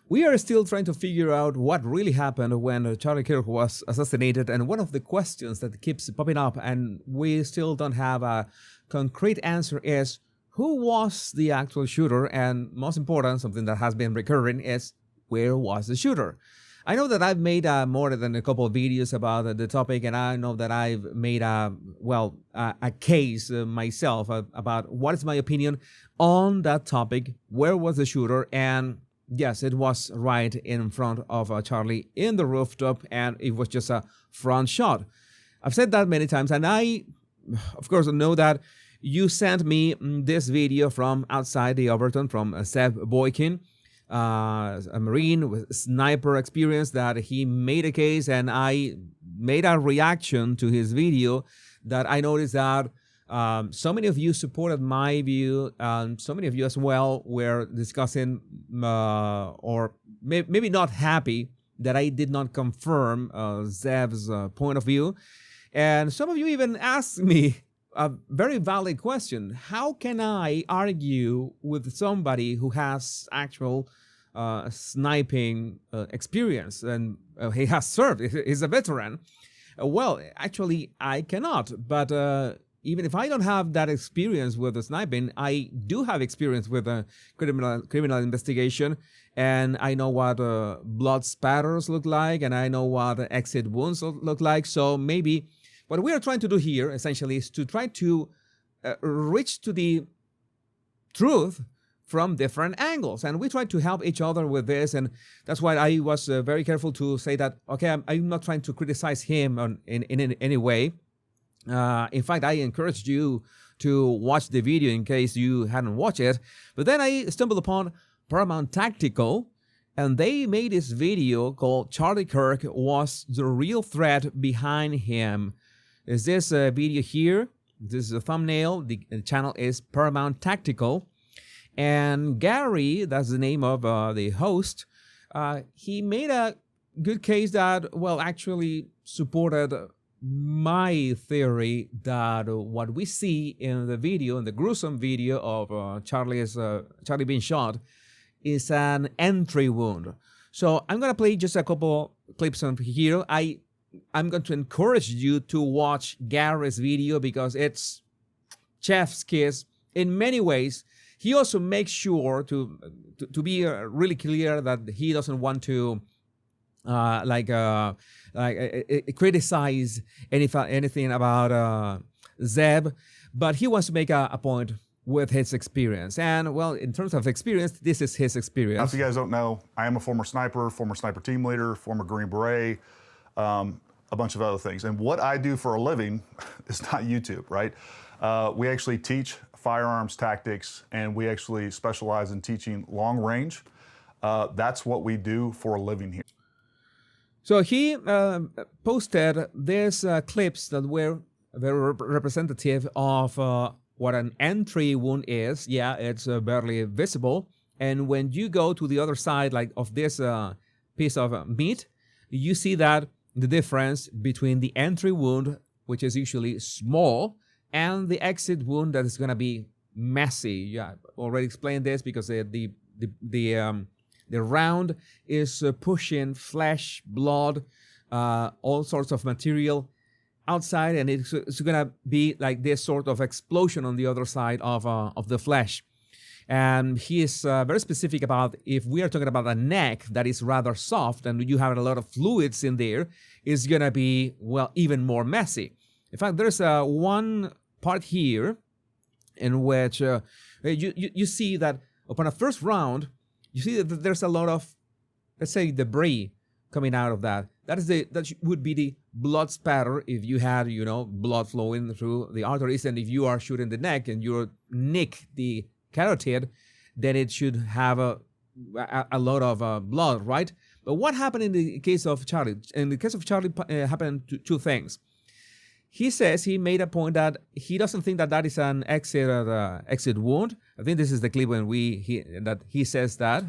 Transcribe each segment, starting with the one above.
We are still trying to figure out what really happened when Charlie Kirk was assassinated, and one of the questions that keeps popping up and we still don't have a concrete answer is who was the actual shooter, and most important, something that has been recurring, is where was the shooter? I know that I've made more than a couple of videos about the topic, and I know that I've made a case myself about what is my opinion on that topic, where was the shooter, and yes, it was right in front of Charlie in the rooftop, and it was just a front shot. I've said that many times, and I, of course, know that you sent me this video from outside the Overton from Debunking, a Marine with sniper experience, that he made a case, and I made a reaction to his video that I noticed that so many of you supported my view, and so many of you as well were discussing or maybe not happy that I did not confirm Zev's point of view. And some of you even asked me a very valid question. How can I argue with somebody who has actual sniping experience and he has served, he's a veteran? Well, actually, I cannot. But even if I don't have that experience with the sniping, I do have experience with criminal investigation, and I know what blood spatters look like, and I know what exit wounds look like. So maybe what we are trying to do here, essentially, is to try to reach to the truth from different angles. And we try to help each other with this. And that's why I was very careful to say that, okay, I'm not trying to criticize him in any way. In fact, I encouraged you to watch the video in case you hadn't watched it. But then I stumbled upon Paramount Tactical, and they made this video called Charlie Kirk Was the Real Threat Behind Him. Is this video here? This is a thumbnail. The channel is Paramount Tactical. And Gary, that's the name of the host, he made a good case that, well, actually supported my theory that what we see in the video, in the gruesome video of Charlie being shot, is an entry wound. So I'm going to play just a couple clips on here. I'm going to encourage you to watch Gary's video because it's chef's kiss in many ways. He also makes sure to be really clear that he doesn't want to criticize anything about Zeb, but he wants to make a point with his experience. And well, in terms of experience, this is his experience. If you guys don't know, I am a former sniper team leader, former Green Beret, a bunch of other things. And what I do for a living is not YouTube, right? We actually teach firearms tactics, and we actually specialize in teaching long range. That's what we do for a living here. So he posted these clips that were very representative of what an entry wound is. Yeah, it's barely visible. And when you go to the other side, like of this piece of meat, you see that the difference between the entry wound, which is usually small, and the exit wound that is going to be messy. Yeah, I already explained this because the round is pushing flesh, blood, all sorts of material outside, and it's going to be like this sort of explosion on the other side of the flesh. And he is very specific about if we are talking about a neck that is rather soft and you have a lot of fluids in there, it's going to be, well, even more messy. In fact, there's one part here in which you see that upon a first round, you see that there's a lot of, let's say, debris coming out of that. That would be the blood spatter if you had, blood flowing through the arteries. And if you are shooting the neck and you nick the carotid, then it should have a lot of blood, right? But what happened in the case of Charlie? In the case of Charlie, happened two things. He says he made a point that he doesn't think that is an exit wound. I think this is the clip when he says that.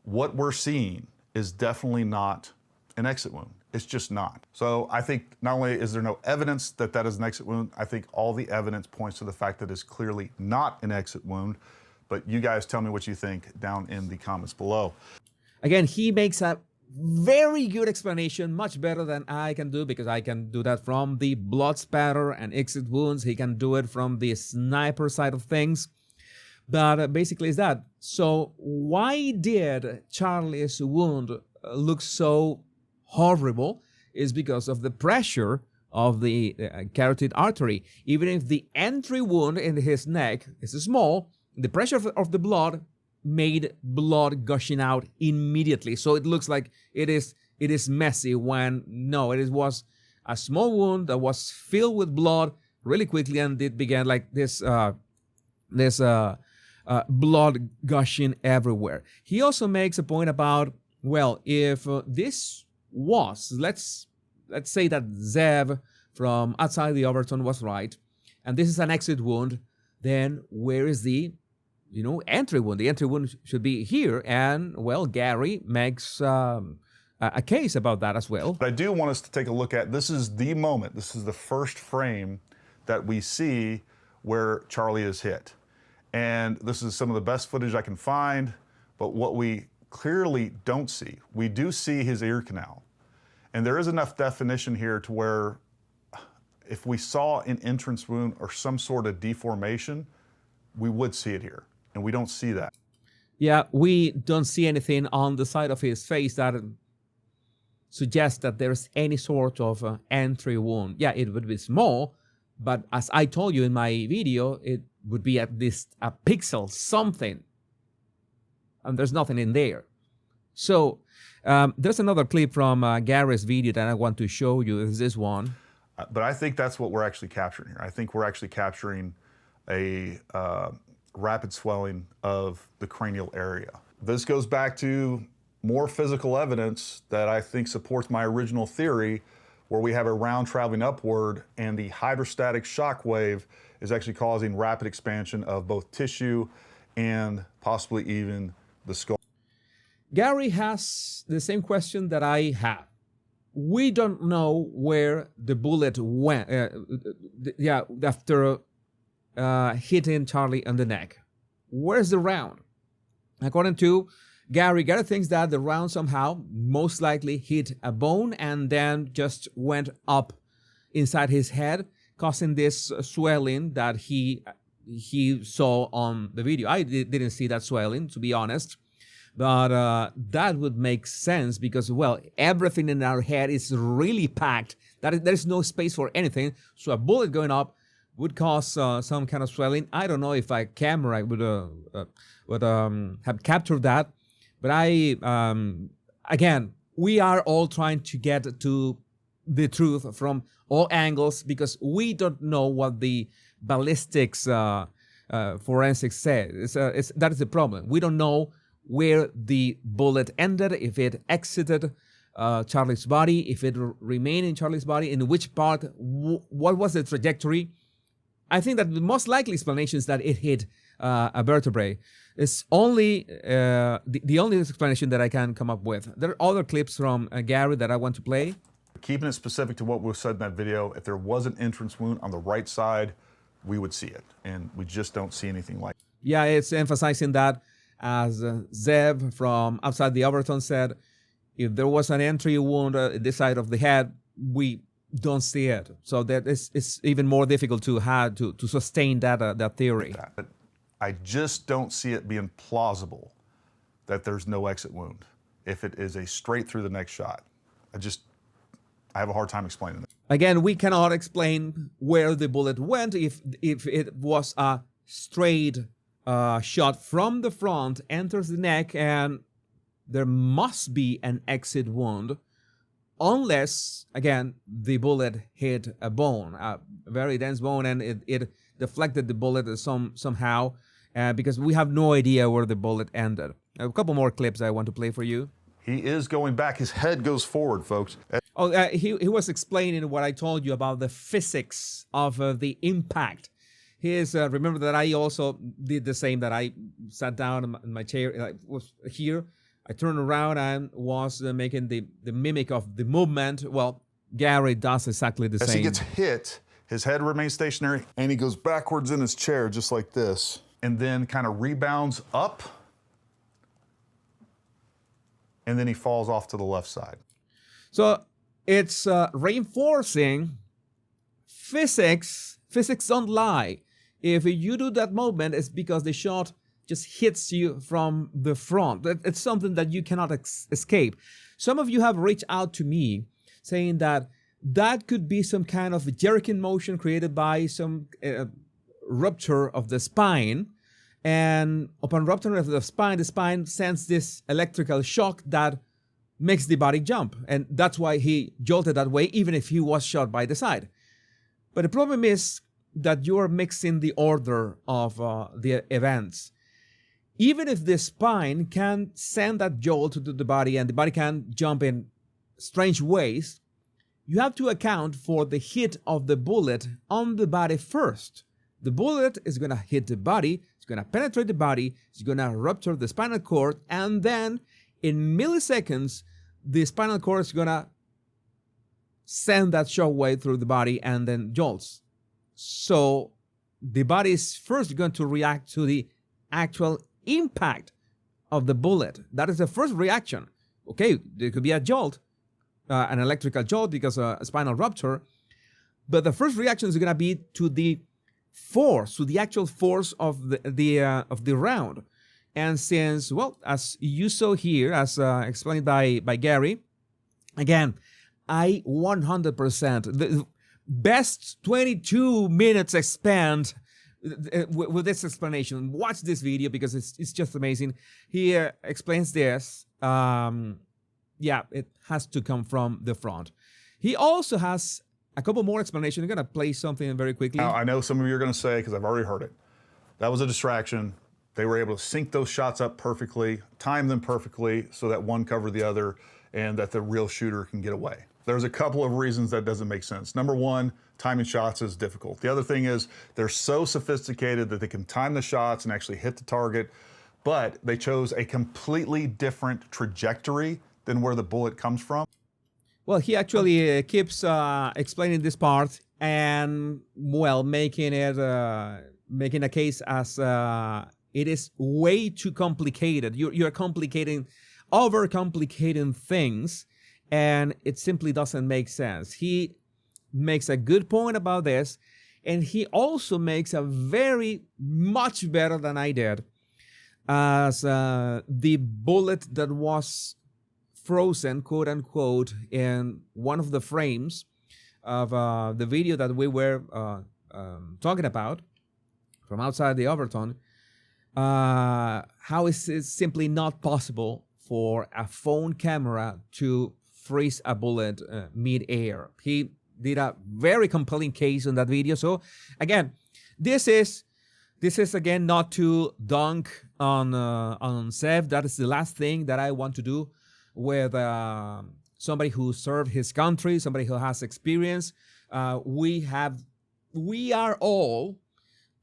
What we're seeing is definitely not an exit wound. It's just not. So I think not only is there no evidence that is an exit wound, I think all the evidence points to the fact that it's clearly not an exit wound. But you guys tell me what you think down in the comments below. Again, he makes a very good explanation, much better than I can do, because I can do that from the blood spatter and exit wounds. He can do it from the sniper side of things. But basically it's that. So why did Charlie's wound look so horrible? Is because of the pressure of the carotid artery. Even if the entry wound in his neck is small, the pressure of the blood made blood gushing out immediately. So it looks like it is messy, when no, it was a small wound that was filled with blood really quickly, and it began like this blood gushing everywhere. He also makes a point about, well, if this was, let's say that Zev from outside the Overton was right, and this is an exit wound, then where is the entry wound? The entry wound should be here, and, well, Gary makes a case about that as well. But I do want us to take a look at, this is the moment, this is the first frame that we see where Charlie is hit. And this is some of the best footage I can find, but what we clearly don't see, we do see his ear canal. And there is enough definition here to where if we saw an entrance wound or some sort of deformation, we would see it here. And we don't see that. Yeah, we don't see anything on the side of his face that suggests that there's any sort of entry wound. Yeah, it would be small, but as I told you in my video, it would be at least a pixel, something. And there's nothing in there. So there's another clip from Gary's video that I want to show you. Is this one? But I think that's what we're actually capturing here. I think we're actually capturing a rapid swelling of the cranial area. This goes back to more physical evidence that I think supports my original theory, where we have a round traveling upward and the hydrostatic shock wave is actually causing rapid expansion of both tissue and possibly even the skull. Gary has the same question that I have. We don't know where the bullet went after hitting Charlie on the neck. Where's the round? According to Gary thinks that the round somehow most likely hit a bone and then just went up inside his head, causing this swelling that he saw on the video. I didn't see that swelling, to be honest, but that would make sense because, well, everything in our head is really packed. There's no space for anything. So a bullet going up would cause some kind of swelling. I don't know if a camera would have captured that. But again, we are all trying to get to the truth from all angles because we don't know what the ballistics forensics says. That is the problem. We don't know where the bullet ended, if it exited Charlie's body, if it remained in Charlie's body, in which part, what was the trajectory. I think that the most likely explanation is that it hit a vertebrae. It's only the only explanation that I can come up with. There are other clips from Gary that I want to play. Keeping it specific to what was said in that video, if there was an entrance wound on the right side, we would see it. And we just don't see anything like it. Yeah, it's emphasizing that, as Zev from outside the Overton said, if there was an entry wound this side of the head, we don't see it. So that it's even more difficult to sustain that theory. But I just don't see it being plausible that there's no exit wound if it is a straight through the neck shot. I have a hard time explaining it. Again, we cannot explain where the bullet went if it was a straight shot from the front, enters the neck, and there must be an exit wound, unless, again, the bullet hit a bone, a very dense bone, and it deflected the bullet somehow, because we have no idea where the bullet ended. A couple more clips I want to play for you. He is going back. His head goes forward, folks. Oh, he was explaining what I told you about the physics of the impact. Remember that I also did the same, that I sat down in my chair, I was here, I turned around and was making the mimic of the movement. Well, Gary does exactly the same. As he gets hit, his head remains stationary, and he goes backwards in his chair, just like this, and then kind of rebounds up. and then he falls off to the left side. So it's reinforcing physics. Physics don't lie. If you do that movement, it's because the shot just hits you from the front. It's something that you cannot escape. Some of you have reached out to me saying that that could be some kind of jerking motion created by some rupture of the spine. And upon rupture of the spine sends this electrical shock that makes the body jump. And that's why he jolted that way, even if he was shot by the side. But the problem is that you're mixing the order of the events. Even if the spine can send that jolt to the body and the body can jump in strange ways, you have to account for the hit of the bullet on the body first. The bullet is going to hit the body, it's going to penetrate the body, it's going to rupture the spinal cord, and then in milliseconds, the spinal cord is going to send that shockwave through the body and then jolts. So the body is first going to react to the actual impact of the bullet. That is the first reaction. Okay, there could be a jolt, an electrical jolt because of a spinal rupture, but the first reaction is going to be to the force, to the actual force of the round. And since, well, as you saw here, as explained by Gary, again, I 100%, the best 22 minutes spent with this explanation. Watch this video because it's just amazing. He explains this. Yeah, it has to come from the front. He also has a couple more explanations. I'm going to play something very quickly. Now, I know some of you are going to say, because I've already heard it, that was a distraction. They were able to sync those shots up perfectly, time them perfectly so that one covered the other and that the real shooter can get away. There's a couple of reasons that doesn't make sense. Number one, timing shots is difficult. The other thing is they're so sophisticated that they can time the shots and actually hit the target, but they chose a completely different trajectory than where the bullet comes from. Well, he actually keeps explaining this part and, well, making a case as it is way too complicated. You're overcomplicating things, and it simply doesn't make sense. He makes a good point about this, and he also makes a very much better than I did, as the bullet that was frozen, quote unquote, in one of the frames of the video that we were talking about from outside the Overton, how is it simply not possible for a phone camera to freeze a bullet mid-air. He did a very compelling case on that video. So again, this is again not to dunk on Zev. That is the last thing that I want to do with somebody who served his country, somebody who has experience. We are all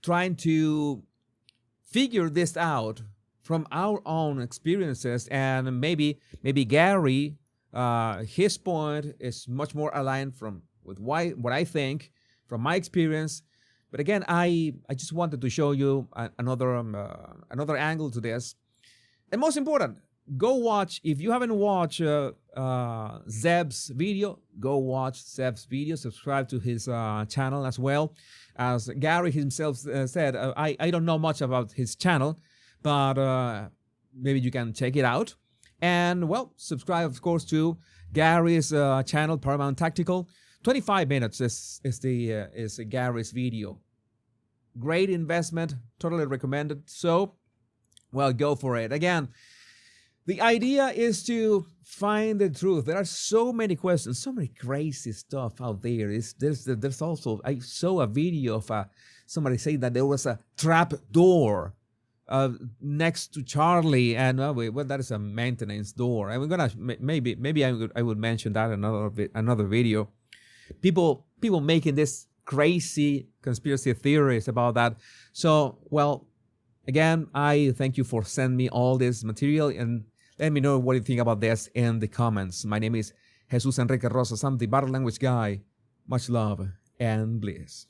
trying to figure this out from our own experiences, and maybe Gary, his point is much more aligned with what I think from my experience. But again, I just wanted to show you another angle to this. And most important, go watch, if you haven't watched Zeb's video, go watch Zeb's video, subscribe to his channel as well. As Gary himself said, I don't know much about his channel, but maybe you can check it out. And, well, subscribe, of course, to Gary's channel, Paramount Tactical. 25 minutes is Gary's video. Great investment, totally recommended. So, well, go for it. Again, the idea is to find the truth. There are so many questions, so many crazy stuff out there. There's also, I saw a video of somebody saying that there was a trap door next to Charlie, and well, that is a maintenance door. And we're gonna maybe I would mention that in another video. People making this crazy conspiracy theories about that. So, well, again, I thank you for sending me all this material, and let me know what you think about this in the comments. My name is Jesus Enrique Rosas. I'm the Battle Language Guy. Much love and bliss.